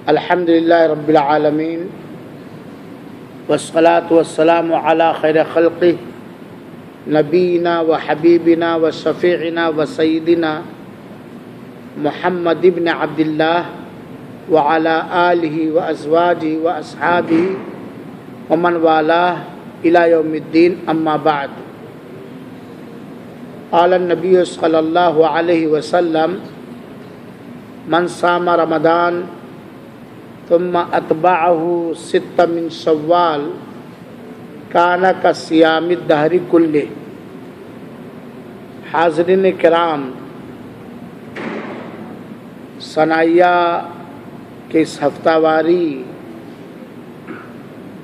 الحمدللہ رب العالمین والصلاة والسلام علی خیر خلقہ نبینا و حبیبنا و شفیعنا و سیدنا محمد ابن عبداللہ وعلی آلہ و ازواجہ و اصحابہ ومن والاہ الی یوم الدین اما بعد. قال النبی صلی اللہ علیہ وسلم من صام رمضان ثم اتبعه ست من شوال کان کصیام الدہر کلہ. حاضرین کرام، ثنائیہ کے اس ہفتہ واری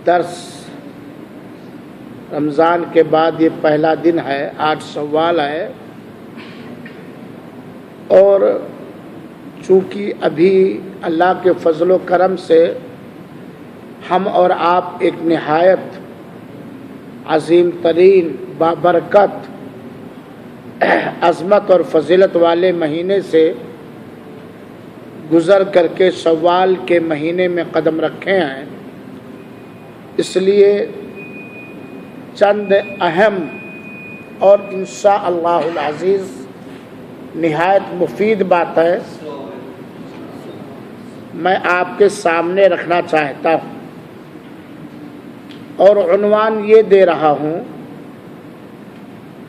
درس رمضان کے بعد یہ پہلا دن ہے، 8 شوال ہے، اور چونکہ ابھی اللہ کے فضل و کرم سے ہم اور آپ ایک نہایت عظیم ترین بابرکت عظمت اور فضیلت والے مہینے سے گزر کر کے شوال کے مہینے میں قدم رکھے ہیں. اس لیے چند اہم اور انشاءاللہ العزیز نہایت مفید باتیں میں آپ کے سامنے رکھنا چاہتا ہوں، اور عنوان یہ دے رہا ہوں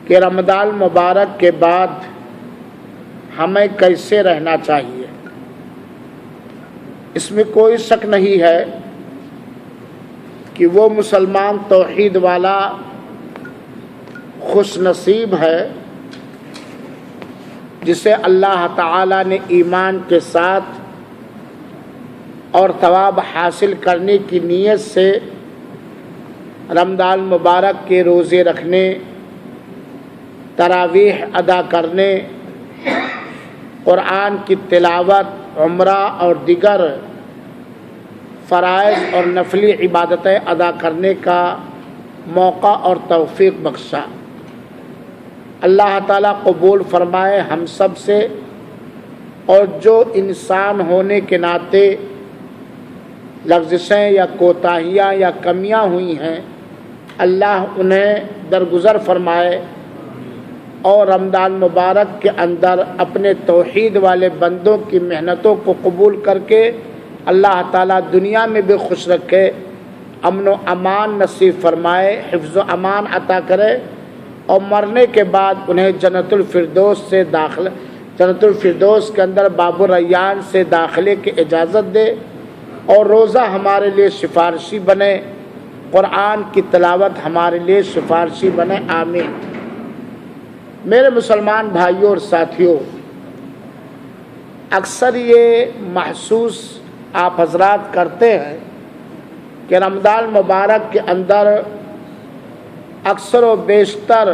کہ رمضان مبارک کے بعد ہمیں کیسے رہنا چاہیے. اس میں کوئی شک نہیں ہے کہ وہ مسلمان توحید والا خوش نصیب ہے جسے اللہ تعالی نے ایمان کے ساتھ اور ثواب حاصل کرنے کی نیت سے رمضان مبارک کے روزے رکھنے، تراویح ادا کرنے، قرآن کی تلاوت، عمرہ اور دیگر فرائض اور نفلی عبادتیں ادا کرنے کا موقع اور توفیق بخشا. اللہ تعالیٰ قبول فرمائے ہم سب سے، اور جو انسان ہونے کے ناطے لغزشیں یا کوتاہیاں یا کمیاں ہوئی ہیں، اللہ انہیں درگزر فرمائے، اور رمضان مبارک کے اندر اپنے توحید والے بندوں کی محنتوں کو قبول کر کے اللہ تعالیٰ دنیا میں بھی خوش رکھے، امن و امان نصیب فرمائے، حفظ و امان عطا کرے، اور مرنے کے بعد انہیں جنت الفردوس کے اندر باب الریان سے داخلے کی اجازت دے، اور روزہ ہمارے لیے سفارشی بنے، قرآن کی تلاوت ہمارے لیے سفارشی بنے، آمین. میرے مسلمان بھائیوں اور ساتھیوں، اکثر یہ محسوس آپ حضرات کرتے ہیں کہ رمضان مبارک کے اندر اکثر و بیشتر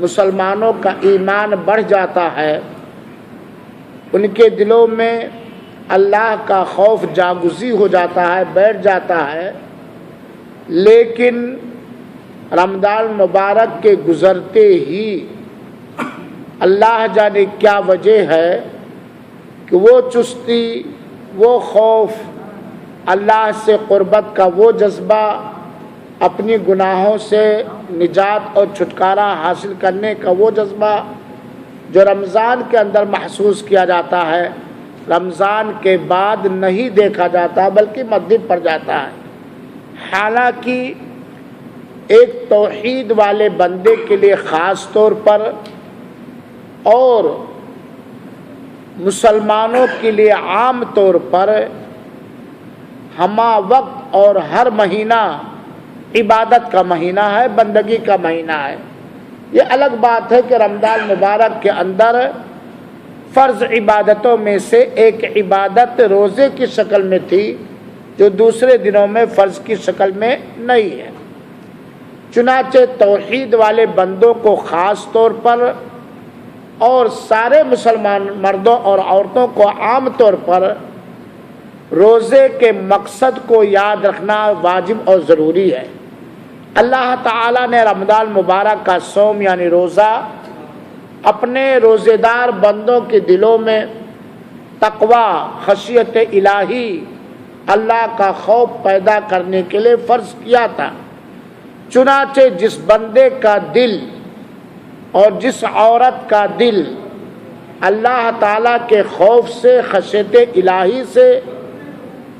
مسلمانوں کا ایمان بڑھ جاتا ہے، ان کے دلوں میں اللہ کا خوف جاگزی ہو جاتا ہے، بیٹھ جاتا ہے، لیکن رمضان مبارک کے گزرتے ہی اللہ جانے کیا وجہ ہے کہ وہ چستی، وہ خوف، اللہ سے قربت کا وہ جذبہ، اپنی گناہوں سے نجات اور چھٹکارا حاصل کرنے کا وہ جذبہ جو رمضان کے اندر محسوس کیا جاتا ہے، رمضان کے بعد نہیں دیکھا جاتا بلکہ مغرب پڑ جاتا ہے. حالانکہ ایک توحید والے بندے کے لیے خاص طور پر اور مسلمانوں کے لیے عام طور پر ہمہ وقت اور ہر مہینہ عبادت کا مہینہ ہے، بندگی کا مہینہ ہے. یہ الگ بات ہے کہ رمضان مبارک کے اندر فرض عبادتوں میں سے ایک عبادت روزے کی شکل میں تھی جو دوسرے دنوں میں فرض کی شکل میں نہیں ہے. چنانچہ توحید والے بندوں کو خاص طور پر اور سارے مسلمان مردوں اور عورتوں کو عام طور پر روزے کے مقصد کو یاد رکھنا واجب اور ضروری ہے. اللہ تعالیٰ نے رمضان مبارک کا صوم یعنی روزہ اپنے روزے دار بندوں کے دلوں میں تقوی، خشیت الہی، اللہ کا خوف پیدا کرنے کے لیے فرض کیا تھا۔ چنانچہ جس بندے کا دل اور جس عورت کا دل اللہ تعالیٰ کے خوف سے، خشیت الہی سے،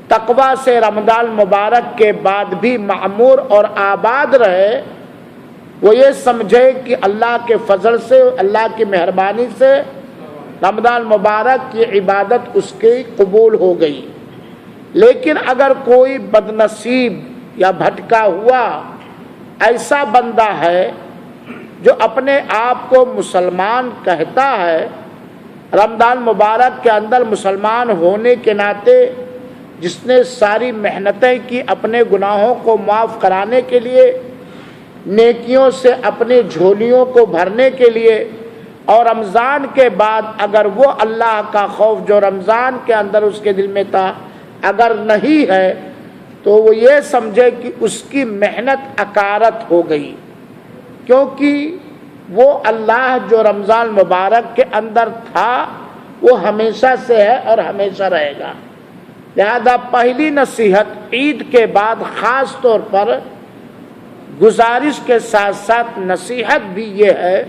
تقوی سے رمضان مبارک کے بعد بھی معمور اور آباد رہے، وہ یہ سمجھے کہ اللہ کے فضل سے، اللہ کی مہربانی سے رمضان مبارک کی عبادت اس کی قبول ہو گئی۔ لیکن اگر کوئی بدنصیب یا بھٹکا ہوا ایسا بندہ ہے جو اپنے آپ کو مسلمان کہتا ہے، رمضان مبارک کے اندر مسلمان ہونے کے ناطے جس نے ساری محنتیں کی اپنے گناہوں کو معاف کرانے کے لیے، نیکیوں سے اپنی جھولیوں کو بھرنے کے لیے، اور رمضان کے بعد اگر وہ اللہ کا خوف جو رمضان کے اندر اس کے دل میں تھا اگر نہیں ہے، تو وہ یہ سمجھے کہ اس کی محنت اکارت ہو گئی، کیونکہ وہ اللہ جو رمضان مبارک کے اندر تھا وہ ہمیشہ سے ہے اور ہمیشہ رہے گا۔ لہذا پہلی نصیحت عید کے بعد خاص طور پر گزارش کے ساتھ ساتھ نصیحت بھی یہ ہے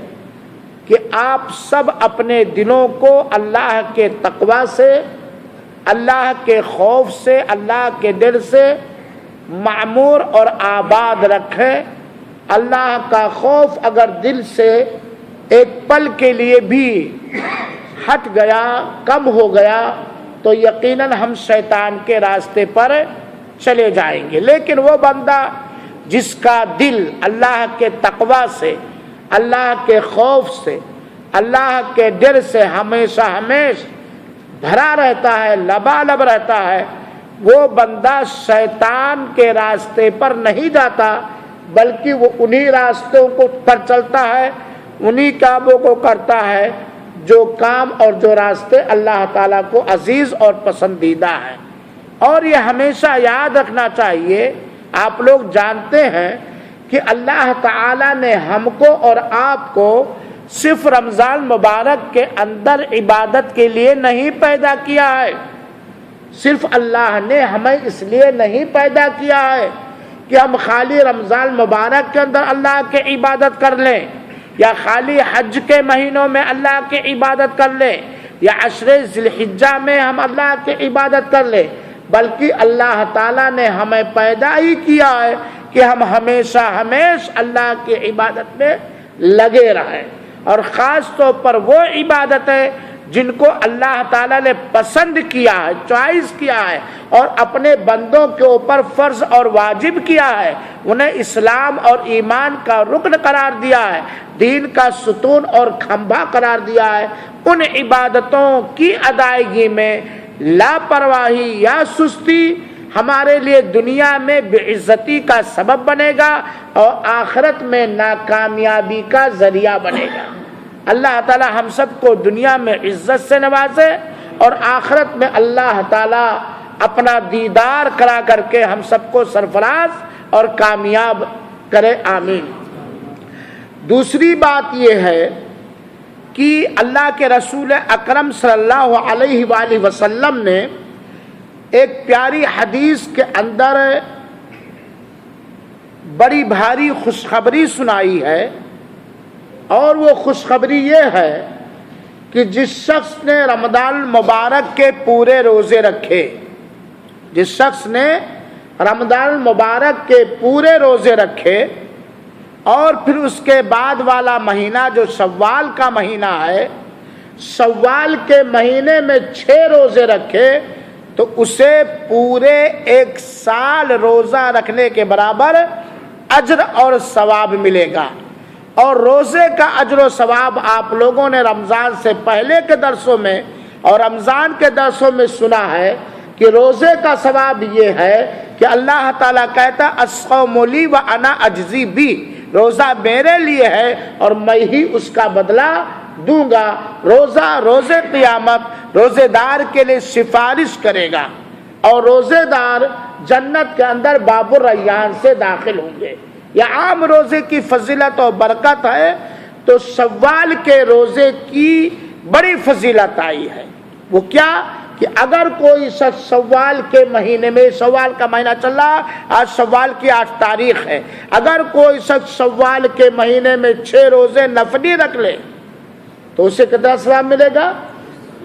کہ آپ سب اپنے دلوں کو اللہ کے تقوی سے، اللہ کے خوف سے، اللہ کے ڈر سے معمور اور آباد رکھیں۔ اللہ کا خوف اگر دل سے ایک پل کے لیے بھی ہٹ گیا، کم ہو گیا، تو یقیناً ہم شیطان کے راستے پر چلے جائیں گے۔ لیکن وہ بندہ جس کا دل اللہ کے تقوی سے، اللہ کے خوف سے، اللہ کے ڈر سے ہمیشہ بھرا رہتا ہے، لبالب رہتا ہے، وہ بندہ شیطان کے راستے پر نہیں جاتا، بلکہ وہ انہی راستوں کو پر چلتا ہے، انہی کاموں کو کرتا ہے جو کام اور جو راستے اللہ تعالیٰ کو عزیز اور پسندیدہ ہیں۔ اور یہ ہمیشہ یاد رکھنا چاہیے، آپ لوگ جانتے ہیں کہ اللہ تعالیٰ نے ہم کو اور آپ کو صرف رمضان مبارک کے اندر عبادت کے لیے نہیں پیدا کیا ہے، صرف اللہ نے ہمیں اس لیے نہیں پیدا کیا ہے کہ ہم خالی رمضان مبارک کے اندر اللہ کی عبادت کر لیں، یا خالی حج کے مہینوں میں اللہ کی عبادت کر لیں، یا عشر ذی الحجہ میں ہم اللہ کی عبادت کر لیں، بلکہ اللہ تعالیٰ نے ہمیں پیدا ہی کیا ہے کہ ہم ہمیشہ اللہ کی عبادت میں لگے رہیں، اور خاص طور پر وہ عبادتیں جن کو اللہ تعالیٰ نے پسند کیا ہے، چوائس کیا ہے، اور اپنے بندوں کے اوپر فرض اور واجب کیا ہے، انہیں اسلام اور ایمان کا رکن قرار دیا ہے، دین کا ستون اور کھمبا قرار دیا ہے، ان عبادتوں کی ادائیگی میں لاپرواہی یا سستی ہمارے لیے دنیا میں بے عزتی کا سبب بنے گا اور آخرت میں ناکامیابی کا ذریعہ بنے گا۔ اللہ تعالی ہم سب کو دنیا میں عزت سے نوازے اور آخرت میں اللہ تعالی اپنا دیدار کرا کر کے ہم سب کو سرفراز اور کامیاب کرے، آمین۔ دوسری بات یہ ہے کہ اللہ کے رسول اکرم صلی اللہ علیہ وآلہ وسلم نے ایک پیاری حدیث کے اندر بڑی بھاری خوشخبری سنائی ہے، اور وہ خوشخبری یہ ہے کہ جس شخص نے رمضان مبارک کے پورے روزے رکھے، جس شخص نے رمضان مبارک کے پورے روزے رکھے اور پھر اس کے بعد والا مہینہ جو شوال کا مہینہ ہے، شوال کے مہینے میں 6 روزے رکھے، تو اسے پورے 1 سال روزہ رکھنے کے برابر اجر اور ثواب ملے گا۔ اور روزے کا اجر و ثواب آپ لوگوں نے رمضان سے پہلے کے درسوں میں اور رمضان کے درسوں میں سنا ہے کہ روزے کا ثواب یہ ہے کہ اللہ تعالیٰ کہتا الصوم لی وانا اجزی بھی، روزہ میرے لیے ہے اور میں ہی اس کا بدلہ دوں گا۔ روزے قیامت روزے دار کے لیے سفارش کرے گا، اور روزے دار جنت کے اندر باب الریان سے داخل ہوں گے۔ یہ عام روزے کی فضیلت اور برکت ہے، تو شوال کے روزے کی بڑی فضیلت آئی ہے۔ وہ کیا کہ اگر کوئی شخص شوال کے مہینے میں، شوال کا مہینہ چل رہا، آج شوال کی 8 تاریخ ہے، اگر کوئی شخص شوال کے مہینے میں 6 روزے نفلی رکھ لے تو اسے کتنا ثواب ملے گا؟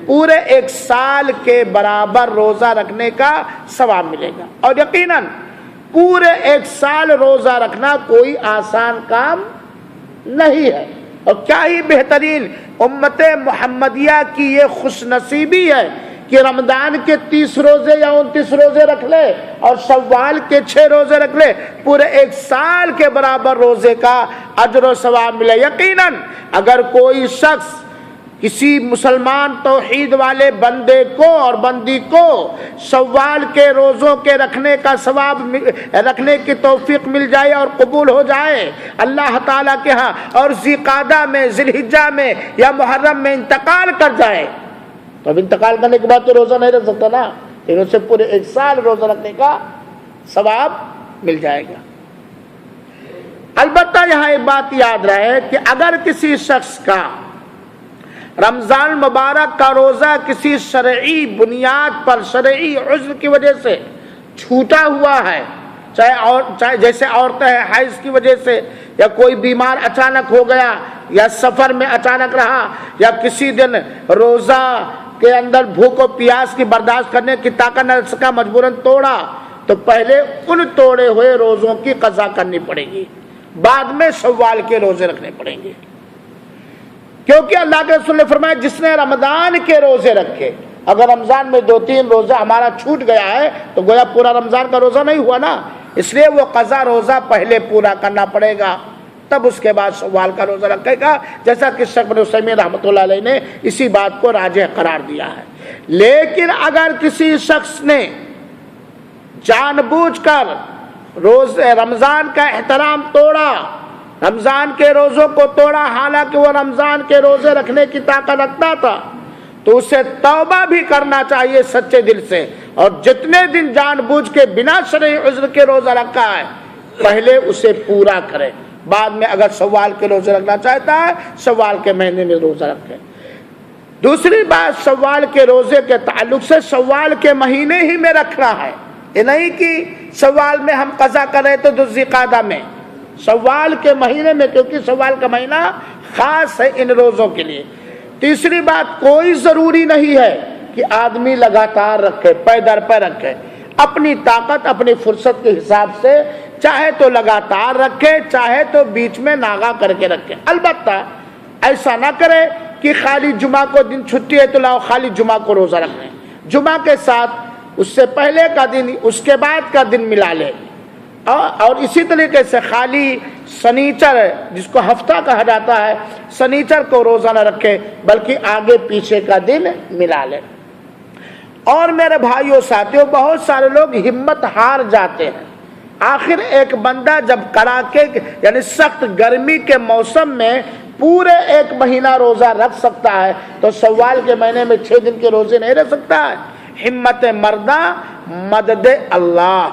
پورے 1 سال کے برابر روزہ رکھنے کا ثواب ملے گا۔ اور یقیناً پورے 1 سال روزہ رکھنا کوئی آسان کام نہیں ہے، اور کیا ہی بہترین امت محمدیہ کی یہ خوش نصیبی ہے کہ رمضان کے 30 روزے یا 29 روزے رکھ لے اور شوال کے 6 روزے رکھ لے، پورے 1 سال کے برابر روزے کا اجر و ثواب ملے۔ یقیناً اگر کوئی شخص کسی مسلمان توحید والے بندے کو اور بندی کو شوال کے روزوں کے رکھنے کا ثواب، رکھنے کی توفیق مل جائے اور قبول ہو جائے اللہ تعالیٰ کے ہاں، اور ذوالقعدہ میں، ذی الحجہ میں یا محرم میں انتقال کر جائے، تو اب انتقال کرنے کے بعد تو روزہ نہیں رکھ سکتا نا، لیکن اسے پورے 1 سال روزہ رکھنے کا ثواب مل جائے گا۔ البتہ یہاں ایک بات یاد رہے کہ اگر کسی شخص کا رمضان مبارک کا روزہ کسی شرعی بنیاد پر، شرعی عذر کی وجہ سے چھوٹا ہوا ہے، چاہے جیسے عورتیں ہیں حیض کی وجہ سے، یا کوئی بیمار اچانک ہو گیا، یا سفر میں اچانک رہا، یا کسی دن روزہ کے اندر بھوک و پیاس کی برداشت کرنے کی طاقت نہ سکا، مجبوراً توڑا، تو پہلے ان توڑے ہوئے روزوں کی قضا کرنی پڑے گی، بعد میں شوال کے روزے رکھنے پڑیں گے، کیونکہ اللہ کے رسول نے فرمایا جس نے رمضان کے روزے رکھے، اگر رمضان میں 2-3 روزہ ہمارا چھوٹ گیا ہے تو گویا پورا رمضان کا روزہ نہیں ہوا نا، اس لیے وہ قضا روزہ پہلے پورا کرنا پڑے گا، تب اس کے بعد شوال کا روزہ رکھے گا، جیسا کہ شیخ بن عثیمین رحمۃ اللہ علیہ نے اسی بات کو راجح قرار دیا ہے۔ لیکن اگر کسی شخص نے جان بوجھ کر رمضان کا احترام توڑا، رمضان کے روزوں کو توڑا، حالانکہ وہ رمضان کے روزے رکھنے کی طاقت رکھتا تھا، تو اسے توبہ بھی کرنا چاہیے سچے دل سے، اور جتنے دن جان بوجھ کے بنا شرعی عذر کے روزہ رکھا ہے پہلے اسے پورا کرے، بعد میں اگر شوال کے روزے رکھنا چاہتا ہے شوال کے مہینے میں روزہ رکھے۔ دوسری بات شوال کے روزے کے تعلق سے، شوال کے مہینے ہی میں رکھنا ہے، یہ نہیں کہ شوال میں ہم قضا کریں تو ذی القعدہ میں، شوال کے مہینے میں، کیونکہ شوال کا مہینہ خاص ہے ان روزوں کے لیے۔ تیسری بات، کوئی ضروری نہیں ہے کہ آدمی لگاتار رکھے، پے در پے رکھے، اپنی طاقت اپنی فرصت کے حساب سے چاہے تو لگاتار رکھے، چاہے تو بیچ میں ناغا کر کے رکھے۔ البتہ ایسا نہ کرے کہ خالی جمعہ کو دن چھٹی ہے تو لاؤ خالی جمعہ کو روزہ رکھ لیں، جمعہ کے ساتھ اس سے پہلے کا دن اس کے بعد کا دن ملا لے، اور اسی طریقے سے خالی سنیچر جس کو ہفتہ کہا جاتا ہے سنیچر کو روزہ نہ رکھے بلکہ آگے پیچھے کا دن ملا لے۔ اور میرے بھائیوں ساتھیوں، بہت سارے لوگ ہمت ہار جاتے ہیں، آخر ایک بندہ جب کڑاکے یعنی سخت گرمی کے موسم میں پورے 1 مہینہ روزہ رکھ سکتا ہے تو شوال کے مہینے میں 6 دن کے روزے نہیں رکھ سکتا ہے؟ ہمت مردہ مدد اللہ،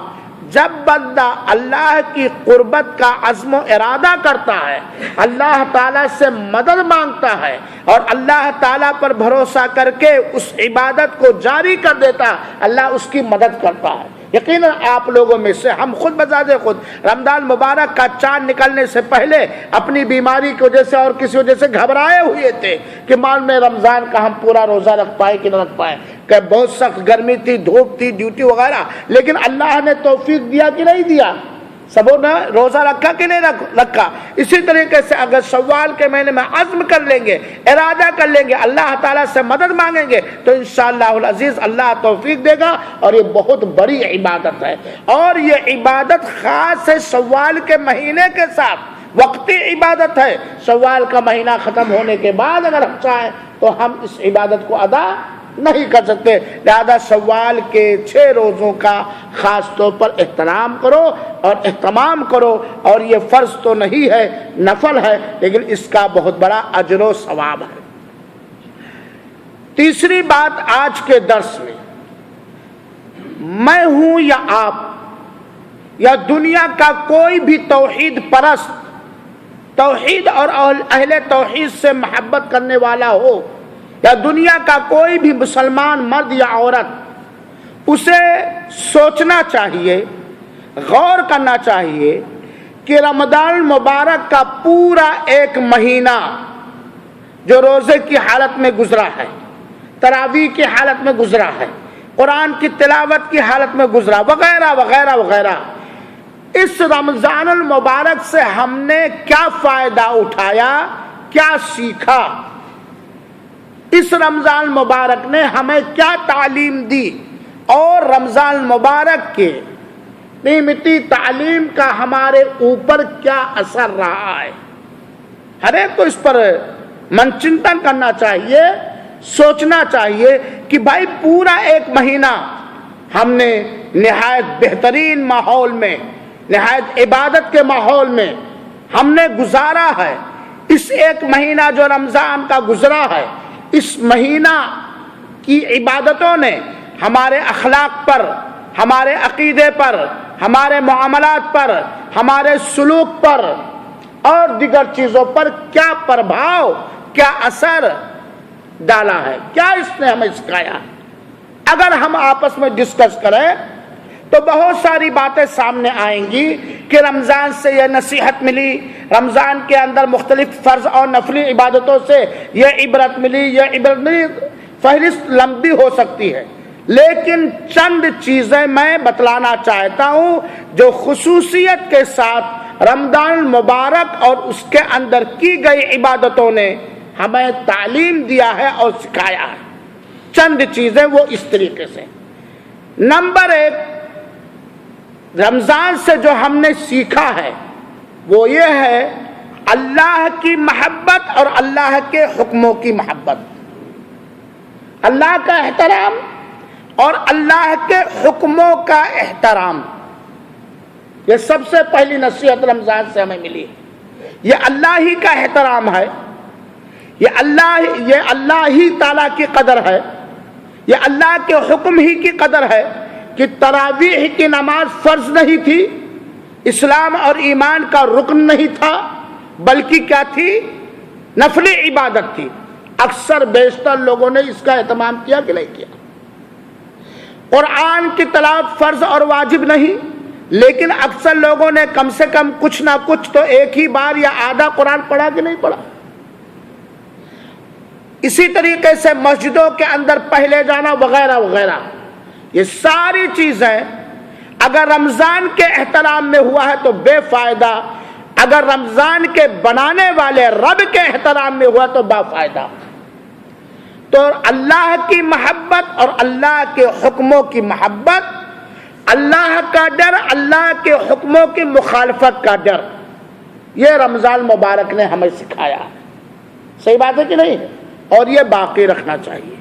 جب بندہ اللہ کی قربت کا عزم و ارادہ کرتا ہے، اللہ تعالیٰ سے مدد مانگتا ہے اور اللہ تعالیٰ پر بھروسہ کر کے اس عبادت کو جاری کر دیتا، اللہ اس کی مدد کرتا ہے۔ یقیناً آپ لوگوں میں سے ہم خود بذات خود رمضان مبارک کا چاند نکلنے سے پہلے اپنی بیماری کی وجہ سے اور کسی وجہ سے گھبرائے ہوئے تھے کہ مان میں رمضان کا ہم پورا روزہ رکھ پائے کہ نہ رکھ پائے، کہ بہت سخت گرمی تھی، دھوپ تھی، ڈیوٹی وغیرہ، لیکن اللہ نے توفیق دیا کہ نہیں دیا؟ سبوں نے روزہ رکھا کہ نہیں رکھا؟ اسی طریقے سے اگر شوال کے مہینے میں عزم کر لیں گے، ارادہ کر لیں گے، اللہ تعالیٰ سے مدد مانگیں گے تو انشاءاللہ العزیز اللہ توفیق دے گا، اور یہ بہت بڑی عبادت ہے، اور یہ عبادت خاص ہے شوال کے مہینے کے ساتھ، وقتی عبادت ہے۔ شوال کا مہینہ ختم ہونے کے بعد اگر ہم چاہیں تو ہم اس عبادت کو ادا نہیں کر سکتے، لہذا شوال کے 6 روزوں کا خاص طور پر احترام کرو اور اہتمام کرو، اور یہ فرض تو نہیں ہے، نفل ہے، لیکن اس کا بہت بڑا اجر و ثواب ہے۔ تیسری بات آج کے درس میں ہوں یا آپ یا دنیا کا کوئی بھی توحید پرست توحید اور اہل توحید سے محبت کرنے والا ہو یا دنیا کا کوئی بھی مسلمان مرد یا عورت، اسے سوچنا چاہیے، غور کرنا چاہیے کہ رمضان المبارک کا پورا ایک مہینہ جو روزے کی حالت میں گزرا ہے، تراویح کی حالت میں گزرا ہے، قرآن کی تلاوت کی حالت میں گزرا، وغیرہ وغیرہ وغیرہ، اس رمضان المبارک سے ہم نے کیا فائدہ اٹھایا، کیا سیکھا، اس رمضان المبارک نے ہمیں کیا تعلیم دی، اور رمضان المبارک کے قیمتی تعلیم کا ہمارے اوپر کیا اثر رہا ہے۔ ہر ایک کو اس پر منچنتن کرنا چاہیے، سوچنا چاہیے کہ بھائی پورا ایک مہینہ ہم نے نہایت بہترین ماحول میں، نہایت عبادت کے ماحول میں ہم نے گزارا ہے۔ اس ایک مہینہ جو رمضان کا گزرا ہے، اس مہینہ کی عبادتوں نے ہمارے اخلاق پر، ہمارے عقیدے پر، ہمارے معاملات پر، ہمارے سلوک پر اور دیگر چیزوں پر کیا پربھاؤ، کیا اثر ڈالا ہے، کیا اس نے ہمیں سکھایا۔ اگر ہم آپس میں ڈسکس کریں تو بہت ساری باتیں سامنے آئیں گی کہ رمضان سے یہ نصیحت ملی، رمضان کے اندر مختلف فرض اور نفلی عبادتوں سے یہ عبرت ملی، یہ عبرت ملی، فہرست لمبی ہو سکتی ہے، لیکن چند چیزیں میں بتلانا چاہتا ہوں جو خصوصیت کے ساتھ رمضان المبارک اور اس کے اندر کی گئی عبادتوں نے ہمیں تعلیم دیا ہے اور سکھایا ہے۔ چند چیزیں وہ اس طریقے سے، نمبر ایک، رمضان سے جو ہم نے سیکھا ہے وہ یہ ہے اللہ کی محبت اور اللہ کے حکموں کی محبت، اللہ کا احترام اور اللہ کے حکموں کا احترام۔ یہ سب سے پہلی نصیحت رمضان سے ہمیں ملی ہے۔ یہ اللہ ہی کا احترام ہے، یہ اللہ ہی تعالیٰ کی قدر ہے، یہ اللہ کے حکم ہی کی قدر ہے کہ تراویح کی نماز فرض نہیں تھی، اسلام اور ایمان کا رکن نہیں تھا، بلکہ کیا تھی؟ نفلی عبادت تھی۔ اکثر بیشتر لوگوں نے اس کا اہتمام کیا کہ نہیں کیا؟ قرآن کی تلاوت فرض اور واجب نہیں، لیکن اکثر لوگوں نے کم سے کم کچھ نہ کچھ تو ایک ہی بار یا آدھا قرآن پڑھا کہ نہیں پڑھا؟ اسی طریقے سے مسجدوں کے اندر پہلے جانا وغیرہ وغیرہ، یہ ساری چیزیں اگر رمضان کے احترام میں ہوا ہے تو بے فائدہ، اگر رمضان کے بنانے والے رب کے احترام میں ہوا تو با فائدہ۔ تو اللہ کی محبت اور اللہ کے حکموں کی محبت، اللہ کا ڈر، اللہ کے حکموں کی مخالفت کا ڈر، یہ رمضان مبارک نے ہمیں سکھایا ہے۔ صحیح بات ہے کہ نہیں؟ اور یہ باقی رکھنا چاہیے۔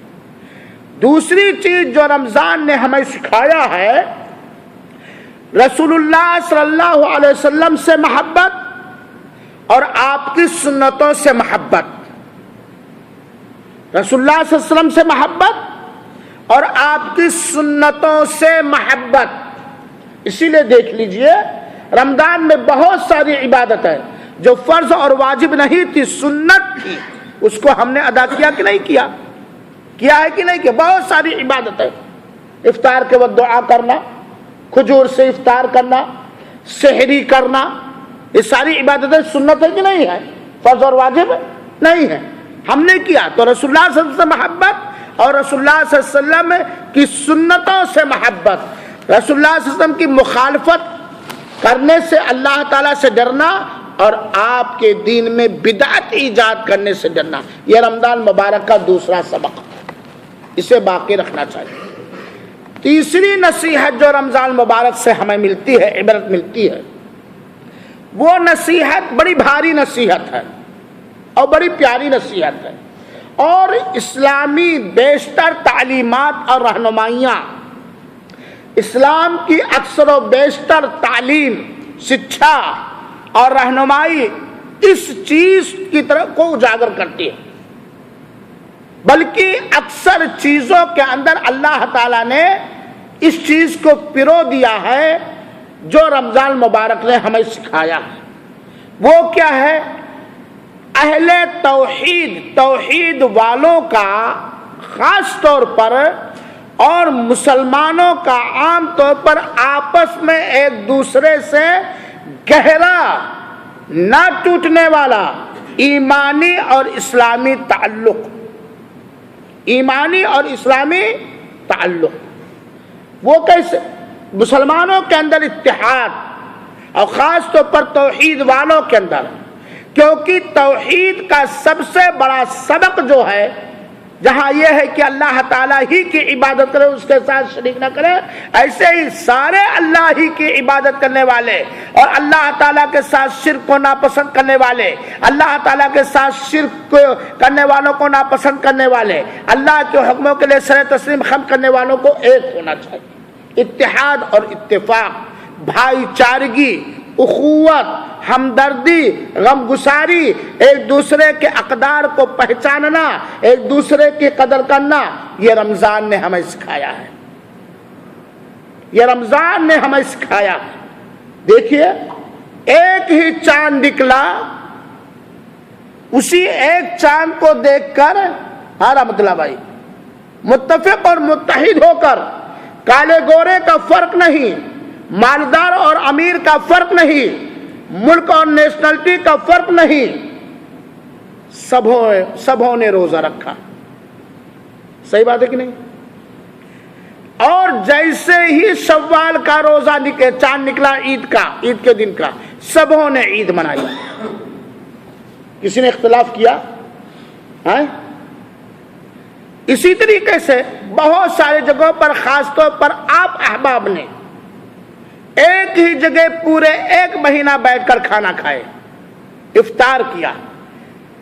دوسری چیز جو رمضان نے ہمیں سکھایا ہے، رسول اللہ صلی اللہ علیہ وسلم سے محبت اور آپ کی سنتوں سے محبت، رسول اللہ صلی اللہ علیہ وسلم سے محبت اور آپ کی سنتوں سے محبت۔ اسی لیے دیکھ لیجئے رمضان میں بہت ساری عبادت ہے جو فرض اور واجب نہیں تھی، سنت تھی، اس کو ہم نے ادا کیا کہ نہیں کیا؟ کیا ہے کہ نہیں کیا؟ بہت ساری عبادت ہے، افطار کے وقت دعا کرنا، کھجور سے افطار کرنا، سحری کرنا، یہ ساری عبادتیں سنت ہے کہ نہیں ہے؟ فرض اور واجب نہیں ہے، ہم نے کیا۔ تو رسول اللہ صلی اللہ علیہ وسلم سے محبت اور رسول اللہ صلی اللہ علیہ وسلم کی سنتوں سے محبت، رسول اللہ صلی اللہ علیہ وسلم کی مخالفت کرنے سے اللہ تعالیٰ سے ڈرنا اور آپ کے دین میں بدعت ایجاد کرنے سے ڈرنا، یہ رمضان مبارک کا دوسرا سبق، اسے باقی رکھنا چاہیے۔ تیسری نصیحت جو رمضان مبارک سے ہمیں ملتی ہے، عبرت ملتی ہے، وہ نصیحت بڑی بھاری نصیحت ہے اور بڑی پیاری نصیحت ہے، اور اسلامی بیشتر تعلیمات اور رہنمائیاں، اسلام کی اکثر و بیشتر تعلیم، شکشا اور رہنمائی اس چیز کی طرف کو اجاگر کرتی ہے، بلکہ اکثر چیزوں کے اندر اللہ تعالیٰ نے اس چیز کو پرو دیا ہے جو رمضان مبارک نے ہمیں سکھایا ہے۔ وہ کیا ہے؟ اہل توحید والوں کا خاص طور پر اور مسلمانوں کا عام طور پر آپس میں ایک دوسرے سے گہرا نہ ٹوٹنے والا ایمانی اور اسلامی تعلق، ایمانی اور اسلامی تعلق، وہ کیسے؟ مسلمانوں کے اندر اتحاد اور خاص طور پر توحید والوں کے اندر، کیونکہ توحید کا سب سے بڑا سبق جو ہے، جہاں یہ ہے کہ اللہ تعالیٰ ہی کی عبادت کرے، اس کے ساتھ شریک نہ کرے، ایسے ہی سارے اللہ ہی کی عبادت کرنے والے اور اللہ تعالیٰ کے ساتھ شرک کو ناپسند کرنے والے، اللہ تعالیٰ کے ساتھ شرک کرنے والوں کو ناپسند کرنے والے، اللہ کے حکموں کے لیے سر تسلیم خم کرنے والوں کو ایک ہونا چاہیے۔ اتحاد اور اتفاق، بھائی چارگی، اخوت، ہمدردی، غمگساری، ایک دوسرے کے اقدار کو پہچاننا، ایک دوسرے کی قدر کرنا، یہ رمضان نے ہمیں سکھایا ہے، یہ رمضان نے ہمیں سکھایا ہے۔ دیکھیے، ایک ہی چاند نکلا، اسی ایک چاند کو دیکھ کر رحمت اللہ بھائی متفق اور متحد ہو کر، کالے گورے کا فرق نہیں، مالدار اور امیر کا فرق نہیں، ملک اور نیشنلٹی کا فرق نہیں، سبوں نے روزہ رکھا۔ صحیح بات ہے کہ نہیں؟ اور جیسے ہی شوال کا روزہ چاند نکلا عید کے دن کا، سبوں نے عید منائی، کسی نے اختلاف کیا؟ اسی طریقے سے بہت سارے جگہوں پر، خاص طور پر آپ احباب نے ایک ہی جگہ پورے ایک مہینہ بیٹھ کر کھانا کھائے، افطار کیا،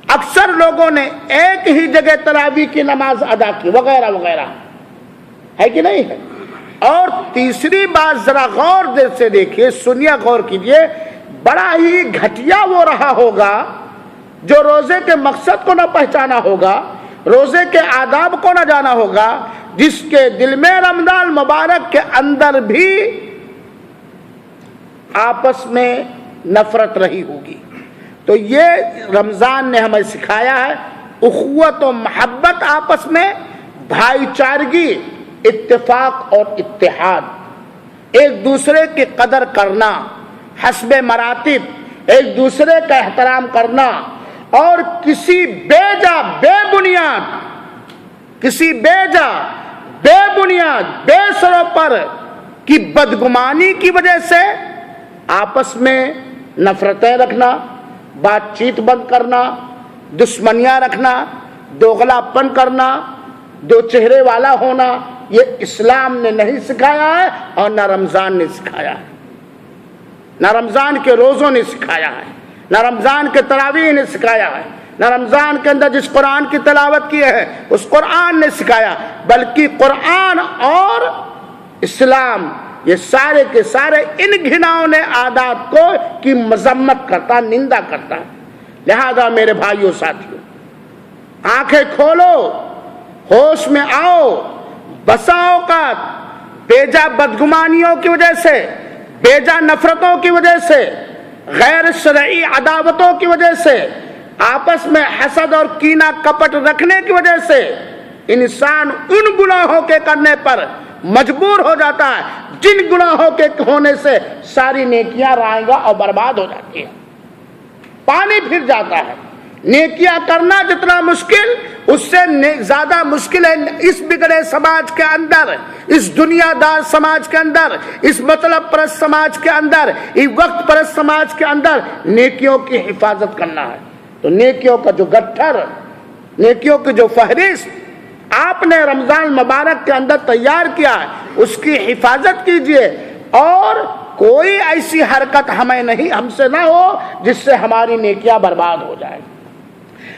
اکثر لوگوں نے ایک ہی جگہ تراویح کی نماز ادا کی، وغیرہ وغیرہ، ہے کہ نہیں ہے؟ اور تیسری بات ذرا غور سے دیکھیے، سنیے، غور کیجیے، بڑا ہی گھٹیا وہ رہا ہوگا جو روزے کے مقصد کو نہ پہچانا ہوگا، روزے کے آداب کو نہ جانا ہوگا، جس کے دل میں رمضان مبارک کے اندر بھی آپس میں نفرت رہی ہوگی۔ تو یہ رمضان نے ہمیں سکھایا ہے اخوت و محبت آپس میں، بھائی چارگی، اتفاق اور اتحاد، ایک دوسرے کی قدر کرنا، حسب مراتب ایک دوسرے کا احترام کرنا، اور کسی بے سروں پر کی بدگمانی کی وجہ سے آپس میں نفرتیں رکھنا، بات چیت بند کرنا، دشمنیاں رکھنا، دوغلا پن کرنا، دو چہرے والا ہونا، یہ اسلام نے نہیں سکھایا ہے اور نہ رمضان نے سکھایا ہے، نہ رمضان کے روزوں نے سکھایا ہے، نہ رمضان کے تراویح نے سکھایا ہے، نہ رمضان کے اندر جس قرآن کی تلاوت کی ہے اس قرآن نے سکھایا، بلکہ قرآن اور اسلام یہ سارے کے سارے ان گھناؤنے عادات کو کی مذمت کرتا، نندا کرتا ہے۔ لہذا میرے بھائیوں ساتھیوں، آنکھیں کھولو، ہوش میں آؤ۔ بسا اوقات بیجا بدگمانیوں کی وجہ سے، بیجا نفرتوں کی وجہ سے، غیر شرعی عداوتوں کی وجہ سے، آپس میں حسد اور کینہ کپٹ رکھنے کی وجہ سے انسان ان گناہوں کے کرنے پر مجبور ہو جاتا ہے جن گناہوں کے ہونے سے ساری نیکیاں رائیگاں اور برباد ہو جاتی ہیں، پانی پھر جاتا ہے۔ نیکیاں کرنا جتنا مشکل، اس سے زیادہ مشکل ہے اس بگڑے سماج کے اندر، اس دنیا دار سماج کے اندر، اس مطلب پرست سماج کے اندر، اس وقت پرست سماج کے اندر نیکیوں کی حفاظت کرنا ہے۔ تو نیکیوں کا جو گٹھر، نیکیوں کی جو فہرست آپ نے رمضان مبارک کے اندر تیار کیا ہے، اس کی حفاظت کیجئے، اور کوئی ایسی حرکت ہم سے نہ ہو جس سے ہماری نیکیاں برباد ہو جائے۔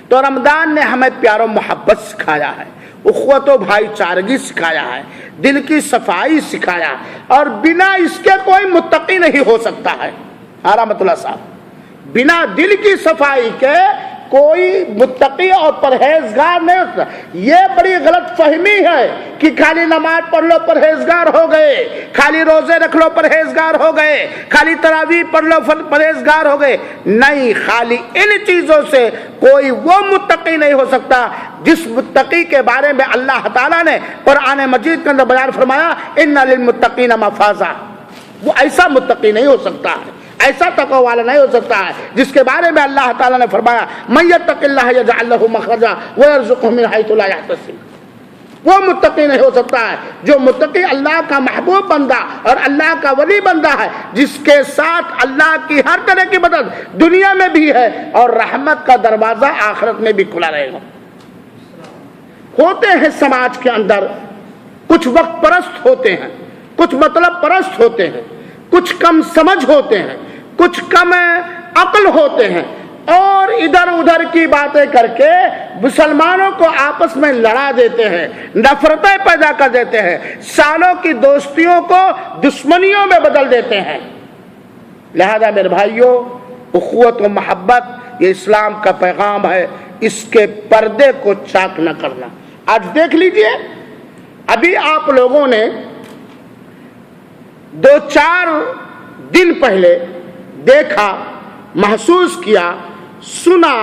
تو رمضان نے ہمیں پیار و محبت سکھایا ہے، اخوت و بھائی چارگی سکھایا ہے، دل کی صفائی سکھایا ہے، اور بنا اس کے کوئی متقی نہیں ہو سکتا ہے۔ رحمت اللہ صاحب، بنا دل کی صفائی کے کوئی متقی اور پرہیزگار نہیں ہوتا. یہ بڑی غلط فہمی ہے کہ خالی نماز پڑھ لو پرہیزگار ہو گئے, خالی روزے رکھ لو پرہیزگار ہو گئے, خالی تراویح پڑھ لو پرہیزگار ہو گئے. نہیں, خالی ان چیزوں سے کوئی وہ متقی نہیں ہو سکتا جس متقی کے بارے میں اللہ تعالیٰ نے قرآن مجید کے اندر بیان فرمایا ان للمتقین مفازا. وہ ایسا متقی نہیں ہو سکتا ہے, ایسا تقوی والا نہیں ہو سکتا ہے جس کے بارے میں اللہ تعالیٰ نے فرمایا من یتق اللہ یجعل لہ مخرجا ویرزقہ من حیث لا یحتسب. وہ متقی نہیں ہو سکتا ہے جو متقی اللہ کا محبوب بندہ اور اللہ کا ولی بندہ ہے, جس کے ساتھ اللہ کی ہر طرح کی مدد دنیا میں بھی ہے اور رحمت کا دروازہ آخرت میں بھی کھلا رہے گا. ہوتے ہیں سماج کے اندر کچھ وقت پرست ہوتے ہیں, کچھ مطلب پرست ہوتے ہیں, کچھ کم سمجھ ہوتے ہیں, کچھ کم عقل ہوتے ہیں, اور ادھر ادھر کی باتیں کر کے مسلمانوں کو آپس میں لڑا دیتے ہیں, نفرتیں پیدا کر دیتے ہیں, سالوں کی دوستیوں کو دشمنیوں میں بدل دیتے ہیں. لہذا میرے بھائیوں, اخوت و محبت یہ اسلام کا پیغام ہے, اس کے پردے کو چاک نہ کرنا. آج دیکھ لیجئے, ابھی آپ لوگوں نے 2-4 دن پہلے دیکھا, محسوس کیا, سنا,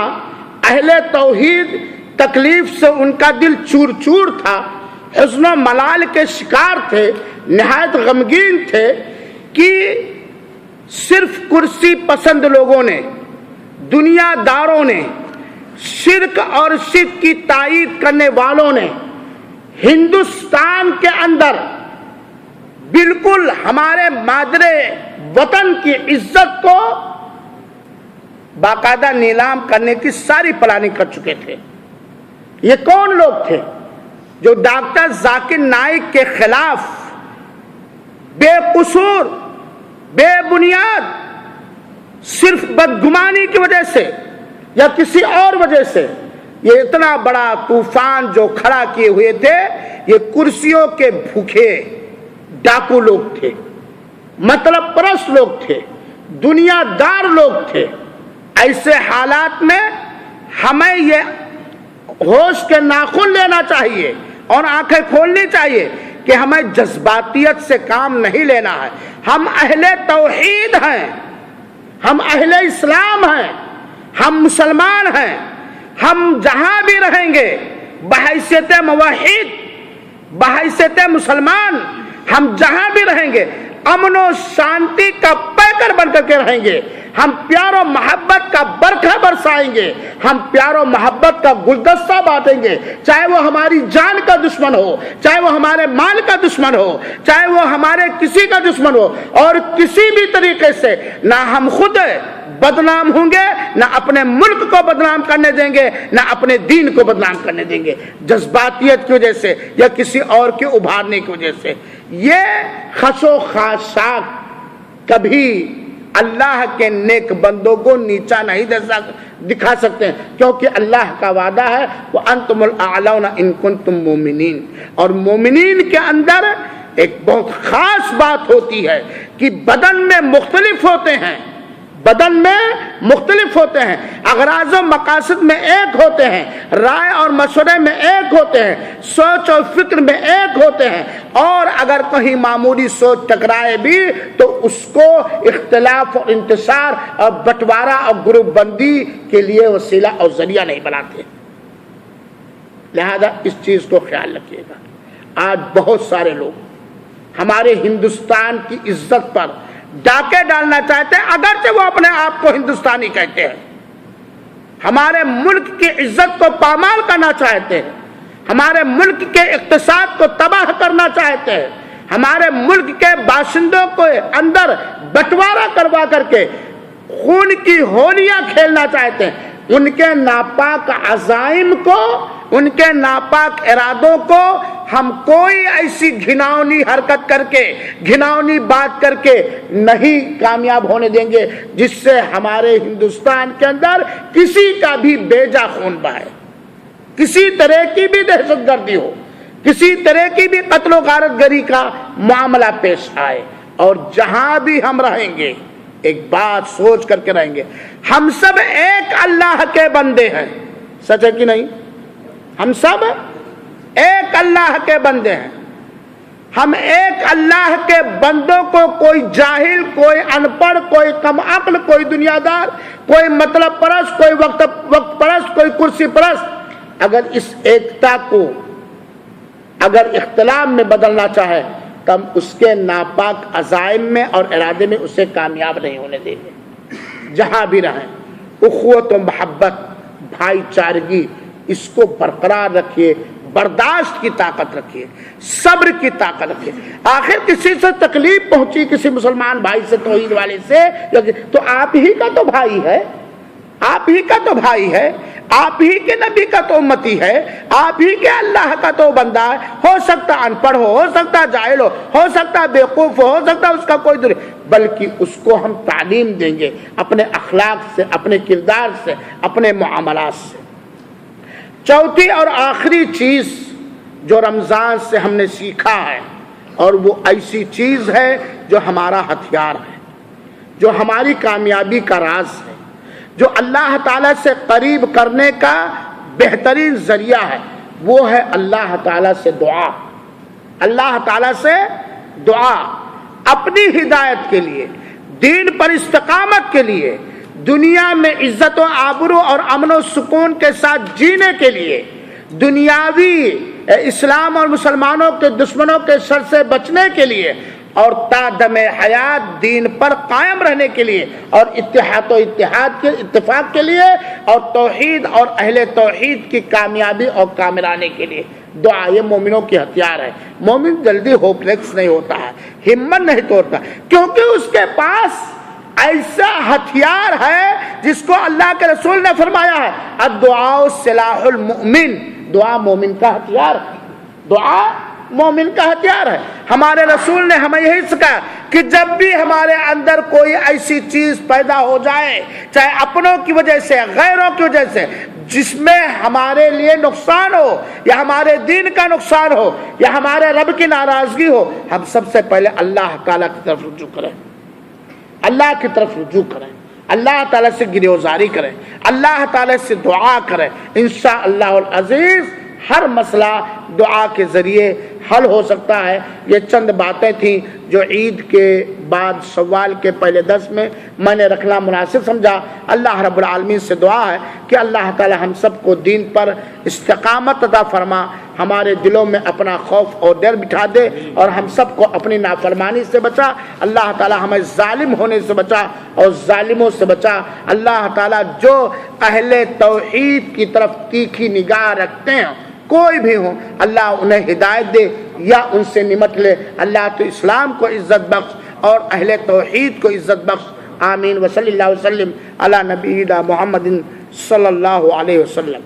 اہل توحید تکلیف سے ان کا دل چور چور تھا, حزن و ملال کے شکار تھے, نہایت غمگین تھے کہ صرف کرسی پسند لوگوں نے, دنیا داروں نے, شرک اور شرک کی تائید کرنے والوں نے ہندوستان کے اندر بالکل ہمارے مادر وطن کی عزت کو باقاعدہ نیلام کرنے کی ساری پلاننگ کر چکے تھے. یہ کون لوگ تھے جو ڈاکٹر ذاکر نائک کے خلاف بے قصور, بے بنیاد, صرف بدگمانی کی وجہ سے یا کسی اور وجہ سے یہ اتنا بڑا طوفان جو کھڑا کیے ہوئے تھے, یہ کرسیوں کے بھوکے ڈاکو لوگ تھے, مطلب پرست لوگ تھے, دنیا دار لوگ تھے. ایسے حالات میں ہمیں یہ ہوش کے ناخن لینا چاہیے اور آنکھیں کھولنی چاہیے کہ ہمیں جذباتیت سے کام نہیں لینا ہے. ہم اہل توحید ہیں, ہم اہل اسلام ہیں, ہم مسلمان ہیں. ہم جہاں بھی رہیں گے بحیثیت موحد, بحیثیت مسلمان, ہم جہاں بھی رہیں گے امن و شانتی کا پیکر بن کر کے رہیں گے. ہم پیار و محبت کا برکھا برسائیں گے, ہم پیار و محبت کا گلدستہ بانٹیں گے, چاہے وہ ہماری جان کا دشمن ہو, چاہے وہ ہمارے مال کا دشمن ہو, چاہے وہ ہمارے کسی کا دشمن ہو, اور کسی بھی طریقے سے نہ ہم خود بدنام ہوں گے, نہ اپنے ملک کو بدنام کرنے دیں گے, نہ اپنے دین کو بدنام کرنے دیں گے جذباتیت کی وجہ سے یا کسی اور کے ابھارنے کی وجہ سے. یہ خس و خاشاک کبھی اللہ کے نیک بندوں کو نیچا نہیں دکھا سکتے ہیں, کیونکہ اللہ کا وعدہ ہے وَأَنْتُمُ الْأَعْلَوْنَ إِن كُنتُم مُؤْمِنِينَ. اور مومنین کے اندر ایک بہت خاص بات ہوتی ہے کہ بدن میں مختلف ہوتے ہیں, بدن میں مختلف ہوتے ہیں, اغراض و مقاصد میں ایک ہوتے ہیں, رائے اور مشورے میں ایک ہوتے ہیں, سوچ اور فکر میں ایک ہوتے ہیں, اور اگر کہیں معمولی سوچ ٹکرائے بھی تو اس کو اختلاف اور انتشار اور بٹوارا اور گروپ بندی کے لیے وسیلہ اور ذریعہ نہیں بناتے. لہذا اس چیز کو خیال رکھیے گا. آج بہت سارے لوگ ہمارے ہندوستان کی عزت پر ڈاکے ڈالنا چاہتے ہیں, اگرچہ وہ اپنے آپ کو ہندوستانی کہتے ہیں. ہمارے ملک کی عزت کو پامال کرنا چاہتے ہیں, ہمارے ملک کے اقتصاد کو تباہ کرنا چاہتے ہیں, ہمارے ملک کے باشندوں کو اندر بٹوارا کروا کر کے خون کی ہولیاں کھیلنا چاہتے ہیں. ان کے ناپاک عزائم کو, ان کے ناپاک ارادوں کو ہم کوئی ایسی گھناؤنی حرکت کر کے, گھناؤنی بات کر کے نہیں کامیاب ہونے دیں گے جس سے ہمارے ہندوستان کے اندر کسی کا بھی بیجا خون بہے, کسی طرح کی بھی دہشت گردی ہو, کسی طرح کی بھی قتل و غارت گری کا معاملہ پیش آئے. اور جہاں بھی ہم رہیں گے ایک بات سوچ کر کے رہیں گے، ہم سب ایک اللہ کے بندے ہیں، سچ ہے کہ نہیں؟ ہم سب ایک اللہ کے بندے ہیں۔ ہم ایک اللہ کے بندوں کو کوئی جاہل، کوئی ان پڑھ، کوئی کم عقل، کوئی دنیا دار، کوئی مطلب پرست، کوئی وقت پرست، کوئی کرسی پرست اگر اس ایکتا کو اگر اختلاف میں بدلنا چاہے تو ہم اس کے ناپاک عزائم میں اور ارادے میں اسے کامیاب نہیں ہونے دیں گے۔ جہاں بھی رہیں اخوت و محبت، بھائی چارگی، اس کو برقرار رکھیے، برداشت کی طاقت رکھیے، صبر کی طاقت رکھیے۔ آخر کسی سے تکلیف پہنچی، کسی مسلمان بھائی سے، توحید والے سے، تو آپ ہی کا تو بھائی ہے، آپ ہی کا تو بھائی ہے، آپ ہی کے نبی کا تو امتی ہے، آپ ہی کے اللہ کا تو بندہ ہے۔ ہو سکتا ان پڑھ ہو سکتا جاہل ہو سکتا بیوقوف ہو سکتا اس کا کوئی بلکہ اس کو ہم تعلیم دیں گے اپنے اخلاق سے، اپنے کردار سے، اپنے معاملات سے۔ چوتھی اور آخری چیز جو رمضان سے ہم نے سیکھا ہے، اور وہ ایسی چیز ہے جو ہمارا ہتھیار ہے، جو ہماری کامیابی کا راز ہے، جو اللہ تعالیٰ سے قریب کرنے کا بہترین ذریعہ ہے، وہ ہے اللہ تعالیٰ سے دعا۔ اللہ تعالیٰ سے دعا اپنی ہدایت کے لیے، دین پر استقامت کے لیے، دنیا میں عزت و آبرو اور امن و سکون کے ساتھ جینے کے لیے، دنیاوی اسلام اور مسلمانوں کے دشمنوں کے شر سے بچنے کے لیے، اور تا دم حیات دین پر قائم رہنے کے لیے، اور اتحاد و اتحاد کے اتفاق کے لیے، اور توحید اور اہل توحید کی کامیابی اور کاملانے کے لیے دعا۔ یہ مومنوں کی ہتھیار ہے۔ مومن جلدی ہوپلیس نہیں ہوتا ہے، ہمت نہیں توڑتا، کیونکہ اس کے پاس ایسا ہتھیار ہے جس کو اللہ کے رسول نے فرمایا ہے الدعاء سلاح المؤمن، دعا مومن کا ہتھیار ہے، دعا مومن کا ہتھیار ہے۔ ہمارے رسول نے ہمیں یہی سکھایا کہ جب بھی ہمارے اندر کوئی ایسی چیز پیدا ہو جائے، چاہے اپنوں کی وجہ سے، غیروں کی وجہ سے، جس میں ہمارے لیے نقصان ہو، یا ہمارے دین کا نقصان ہو، یا ہمارے رب کی ناراضگی ہو، ہم سب سے پہلے اللہ تعالیٰ کی طرف رجوع کریں، اللہ کی طرف رجوع کریں، اللہ تعالیٰ سے گریزاری کریں، اللہ تعالیٰ سے دعا کریں۔ انشاءاللہ العزیز ہر مسئلہ دعا کے ذریعے حل ہو سکتا ہے۔ یہ چند باتیں تھیں جو عید کے بعد شوال کے پہلے 10 میں نے رکھنا مناسب سمجھا۔ اللہ رب العالمین سے دعا ہے کہ اللہ تعالی ہم سب کو دین پر استقامت عطا فرما، ہمارے دلوں میں اپنا خوف اور ڈر بٹھا دے، اور ہم سب کو اپنی نافرمانی سے بچا۔ اللہ تعالی ہمیں ظالم ہونے سے بچا اور ظالموں سے بچا۔ اللہ تعالی جو اہل توحید کی طرف تیکھی نگاہ رکھتے ہیں، کوئی بھی ہو، اللہ انہیں ہدایت دے یا ان سے نمٹ لے۔ اللہ تو اسلام کو عزت بخش اور اہل توحید کو عزت بخش۔ آمین۔ وصلی اللہ وسلم علی نبینا محمد صلی اللہ علیہ وسلم۔